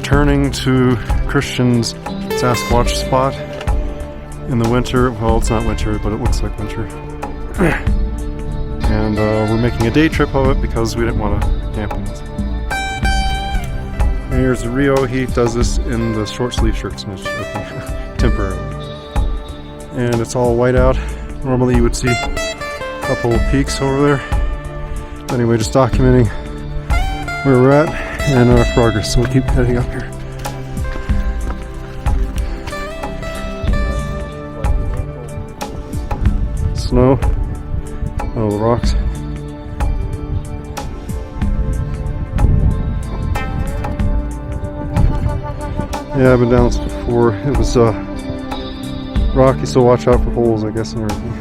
returning to Christian's Sasquatch spot in the winter. Well, it's not winter, but it looks like winter. And we're making a day trip of it because we didn't want to dampen it. And here's Rio. He does this in the short sleeve shirts temporarily. And it's all white out. Normally you would see a couple of peaks over there. Anyway, just documenting where we're at and our progress. So we'll keep heading up here. Snow. Oh, the rocks. Yeah, I've been down this before. It was rocky, so watch out for holes, I guess, and everything.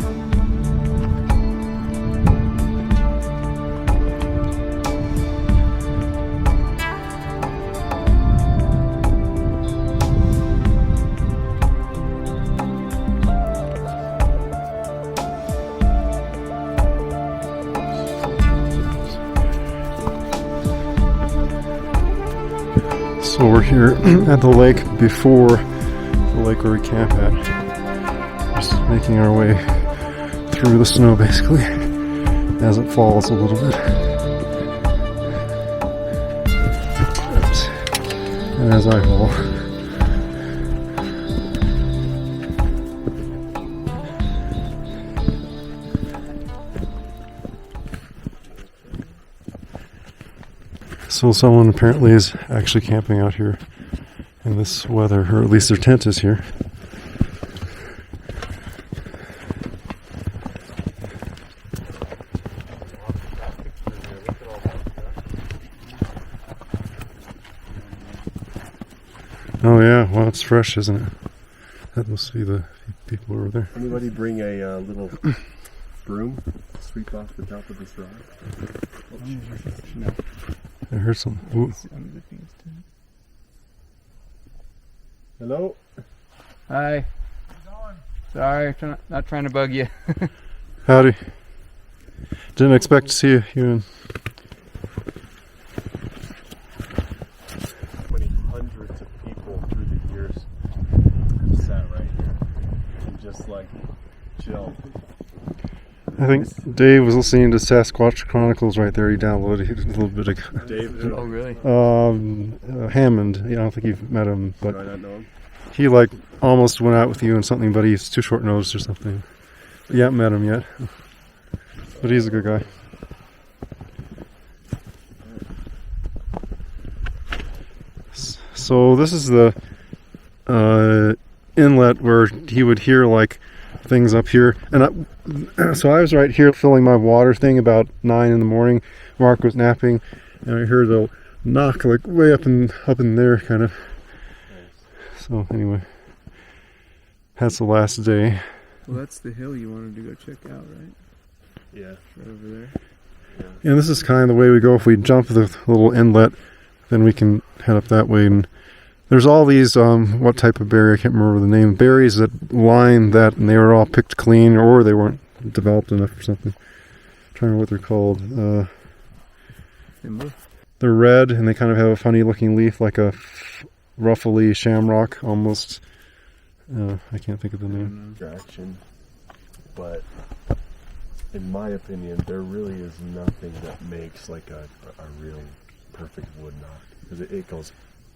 So we're here at the lake before the lake where we camp at. Just making our way through the snow basically as it falls a little bit. Oops. And as I fall. So someone apparently is actually camping out here in this weather, or at least their tent is here. Oh yeah, well it's fresh, isn't it? That must be the people over there. Anybody bring a little broom, sweep off the top of this rock? No. I heard some. Ooh. Hello? Hi. Sorry, not trying to bug you. Howdy. Didn't expect to see you in. How many hundreds of people through the years sat right here and just like chilled. I think Dave was listening to Sasquatch Chronicles right there. He downloaded a little bit of. Dave? Oh, really? Hammond. Yeah, I don't think you've met him, but Do I not know him? he like almost went out with you and something, but he's too short nosed or something. You haven't met him yet, but he's a good guy. So this is the inlet where he would hear like things up here, and so I was right here filling my water thing about 9 in the morning. Mark was napping, and I heard a knock like way up in there, kind of. So anyway, that's the last day. Well, that's the hill you wanted to go check out, right? Yeah. Right over there. Yeah. And this is kind of the way we go. If we jump the little inlet, then we can head up that way. And there's all these, what type of berry, I can't remember the name, berries that line that, and they were all picked clean, or they weren't developed enough or something. I'm trying to remember what they're called. They're red, and they kind of have a funny looking leaf, like a ruffly shamrock almost. I can't think of the name. Distraction. But in my opinion, there really is nothing that makes like a real perfect wood knot. Because it goes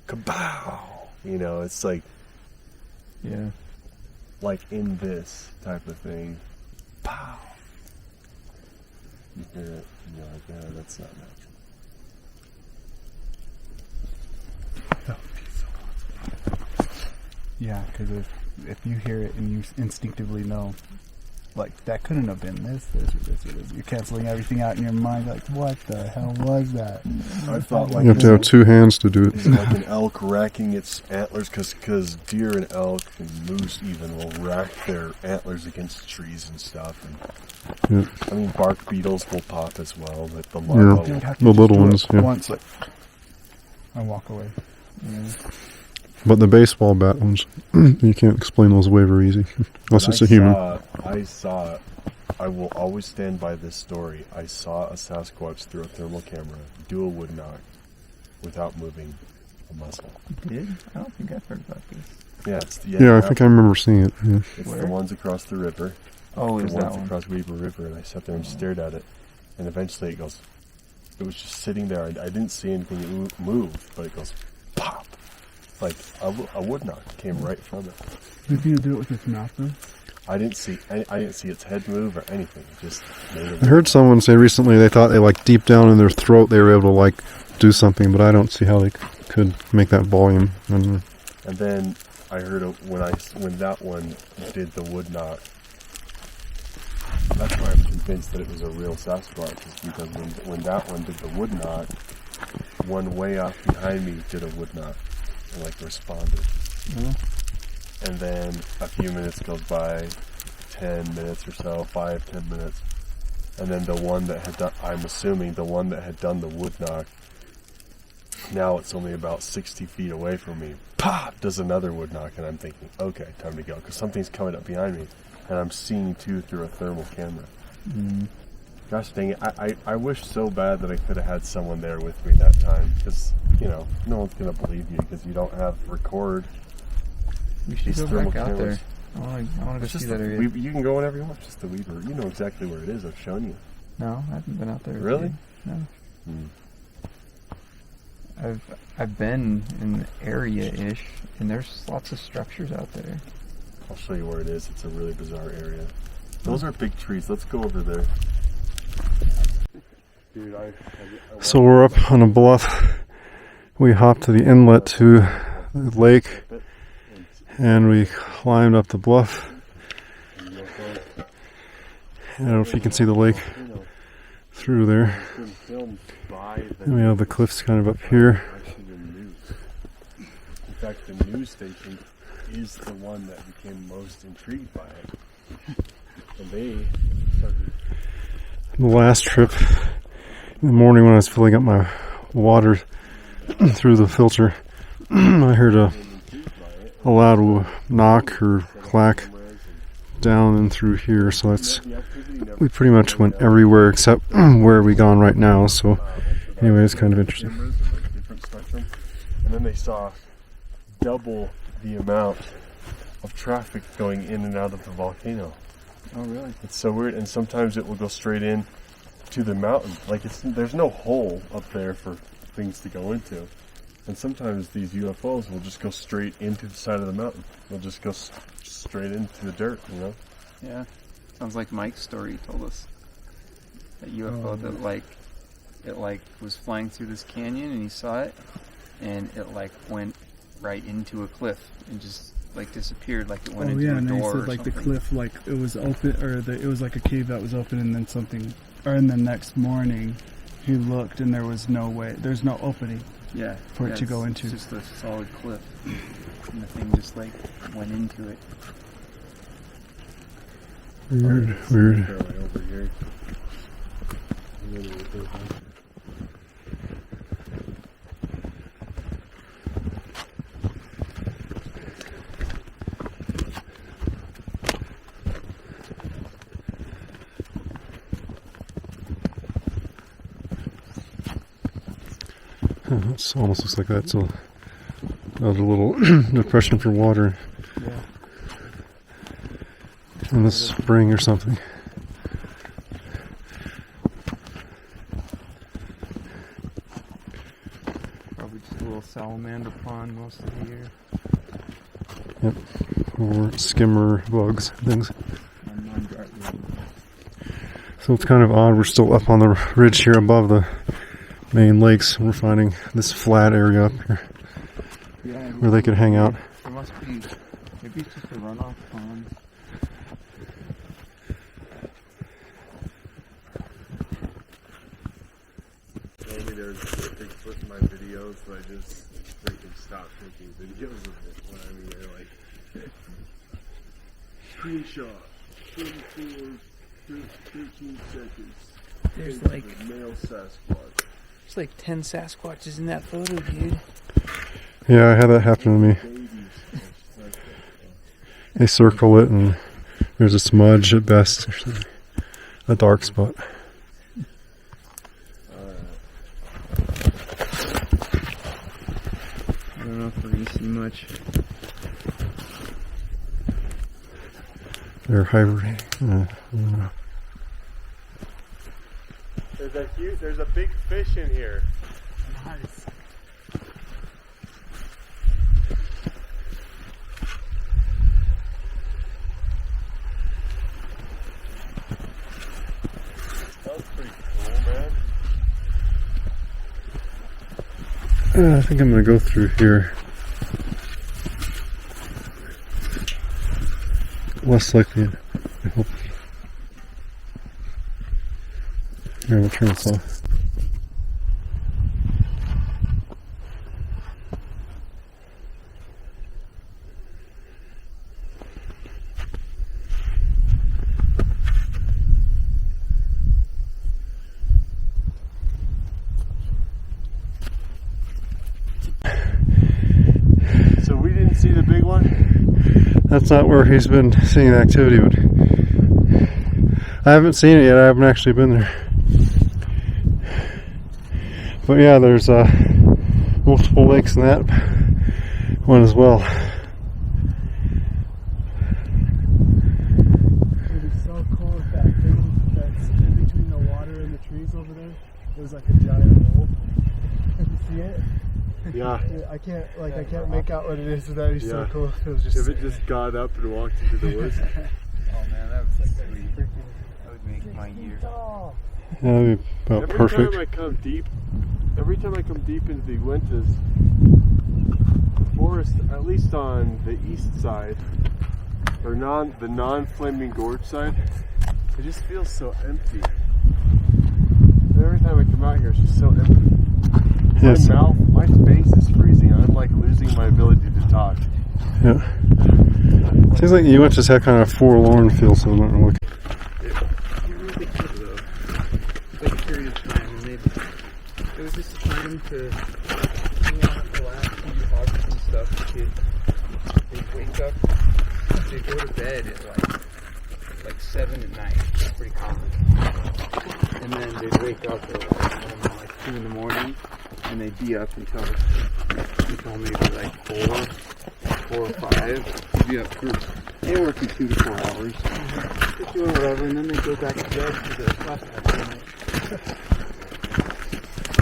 kabow! You know, it's like, Yeah. like in this type of thing. Pow! You hear it, and you're like, yeah, that's not natural. Yeah, because if you hear it and you instinctively know, like, that couldn't have been this or this, you're canceling everything out in your mind, like, what the hell was that? I thought like You have to have 2 hands to do it. it's like an elk racking its antlers, because deer and elk and moose even will rack their antlers against trees and stuff. And, Yeah. I mean, bark beetles will pop as well, but the You'd larva have to The just little do it ones, yeah. once, like, and walk away. You know? But the baseball bat ones, you can't explain those away very easy, unless it's a human. I will always stand by this story. I saw a Sasquatch through a thermal camera do a wood knot without moving a mussel. Did? I don't think I've heard about this. Yeah, it's Yeah, I think I remember seeing it. Yeah. It's Where? the ones across the river. Oh, The is that ones one? across Weaver River, and I sat there and stared at it. And eventually it goes, it was just sitting there. I didn't see anything move, but it goes, pop! Like a wood knot came right from it. Did you do it with its mouth though? I didn't see its head move or anything. It just made I heard someone say recently they thought they like deep down in their throat they were able to like do something, but I don't see how they could make that volume. I don't know. And then I heard when that one did the wood knot. That's why I'm convinced that it was a real Sasquatch, is because when that one did the wood knot, one way off behind me did a wood knot and like responded. Mm-hmm. And then a few minutes goes by, 10 minutes or so, 5-10 minutes, and then the one that had done, I'm assuming the one that had done the wood knock, now it's only about 60 feet away from me, pop, does another wood knock, and I'm thinking, okay, time to go, because something's coming up behind me, and I'm seeing too through a thermal camera. Mm. Gosh dang it, I wish so bad that I could have had someone there with me that time, because, you know, no one's going to believe you, because you don't have record. We should These go thermal back out cameras. there. I want to go It's see just that area. you can go whenever you want, it's just the Weaver. You know exactly where it is, I've shown you. No, I haven't been out there. with Really? you. No. Hmm. I've been in the area-ish, and there's lots of structures out there. I'll show you where it is. It's a really bizarre area. Those are big trees. Let's go over there. Dude, So we're up on a bluff. We hopped to the inlet to the lake, and we climbed up the bluff. I don't know if you can see the lake through there. And we have the cliffs kind of up here. In fact, the news station is the one that became most intrigued by it. And they started. The last trip, in the morning when I was filling up my water through the filter, I heard a loud knock or clack down and through here. So we pretty much went everywhere except where we gone right now. So anyway, it's kind of interesting. And then they saw double the amount of traffic going in and out of the volcano. Oh, really? It's so weird, and sometimes it will go straight in to the mountain. Like there's no hole up there for things to go into. And sometimes these UFOs will just go straight into the side of the mountain. They'll just go straight into the dirt, you know? Yeah. Sounds like Mike's story he told us. That UFO that it was flying through this canyon and he saw it, and it went right into a cliff and just disappeared, like it went into a and door. they said or like the something. cliff, it was open, or it was like a cave that was open, and then something, or and the next morning he looked and there was no way, there's no opening. Yeah, for it to go into. It's just a solid cliff, and the thing just went into it. Weird. Over here. It almost looks like that's a little depression for water Yeah. in the spring or something. Probably just a little salamander pond most of the year. Yep. Or skimmer bugs, things. So it's kind of odd. We're still up on the ridge here above the main lakes. We're finding this flat area up here Yeah, where they could hang out. There must be, maybe it's just a runoff pond. Maybe there's Bigfoot in my videos, but I just freaking stopped taking videos of it. When I mean, they're like, screenshot, 13 seconds. There's Take the male Sasquatch. There's like 10 Sasquatches in that photo, dude. Yeah, I had that happen to me. Babies. They circle it and there's a smudge at best, or something. A dark spot. They're hibernating. There's a big fish in here. Nice. That's pretty cool, man. I think I'm going to go through here. Less likely, I hope. Here, we'll turn this off. So we didn't see the big one? That's not where he's been seeing the activity, but I haven't seen it yet. I haven't actually been there. But yeah, there's multiple lakes in that one as well. It'd be so cool if that thing that's in between the water and the trees over there was like a giant hole. You see it? Yeah. I can't make out what it is, but that'd be so Yeah. cool if it was just If it just got up and walked into the woods. Oh man, that would be sweet. That would make my year. tall. Yeah, that'd be about perfect. Every time I come deep into the Uintas, the forest, at least on the east side, or the non-Flaming Gorge side, it just feels so empty. Every time I come out here, it's just so empty. Yes. My face is freezing. I'm like losing my ability to talk. Yeah. Seems like you just had kind of a forlorn feel, so I don't know what. You really could though. Like a period of time, and it was just a time to, relax and do hobbies and stuff. They'd wake up, they'd go to bed at like 7 at night. It's pretty common. And then they'd wake up at like 2 in the morning, and they'd be up until maybe like 4 or 5. They'd be up for anywhere working 2 to 4 hours. Just doing whatever, and then they'd go back to bed for the class after night.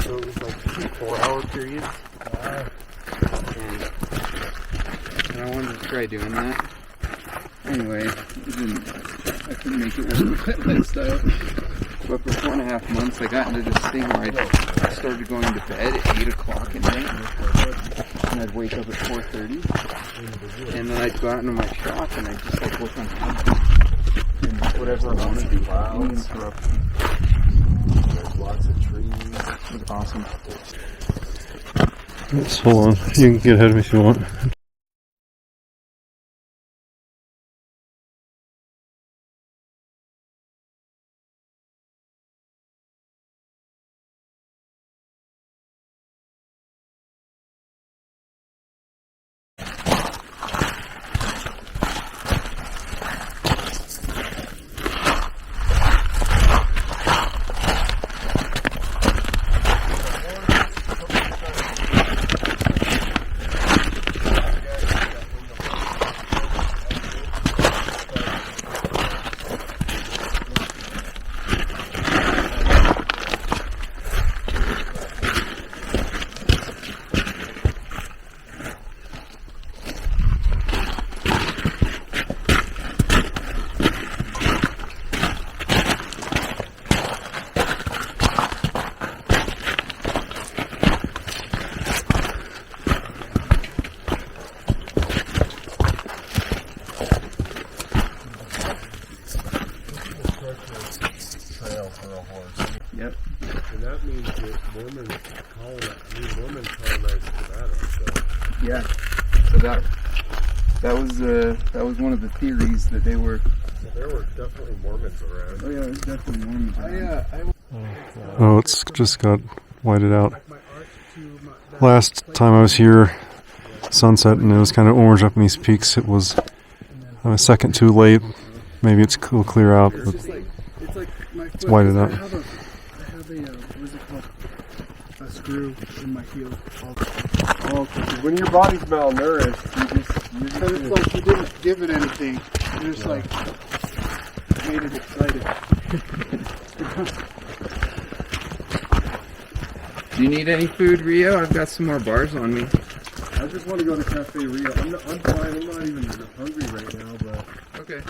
So it was like 4-hour periods. And I wanted to try doing that. Anyway, I couldn't make it work with that lifestyle. But for 4.5 months, I got into this thing where I started going to bed at 8 o'clock at night. And I'd wake up at 4:30. And then I'd go out into my shop and I'd just like work on something. And whatever I wanted to do. Uninterrupted. There's lots of trees. It was awesome. Let's hold on. You can get ahead of me if you want. Trail for a horse. Yep. And that means that Mormons colonized Nevada. So. Yeah. So that was one of the theories that they were. So there were definitely Mormons around. Oh yeah, there's definitely Mormons around. Oh, it's just got whited out. Last time I was here, sunset, and it was kind of orange up in these peaks. It was a second too late. Maybe will clear out, but it's whited out. I have a what is it called? A screw in my heel. Oh, because when your body's malnourished, And it's like you didn't give it anything. You're just like made it exciting. Do you need any food, Rio? I've got some more bars on me. I just want to go to Cafe Rio. I'm fine. I'm not even hungry right now, but Okay.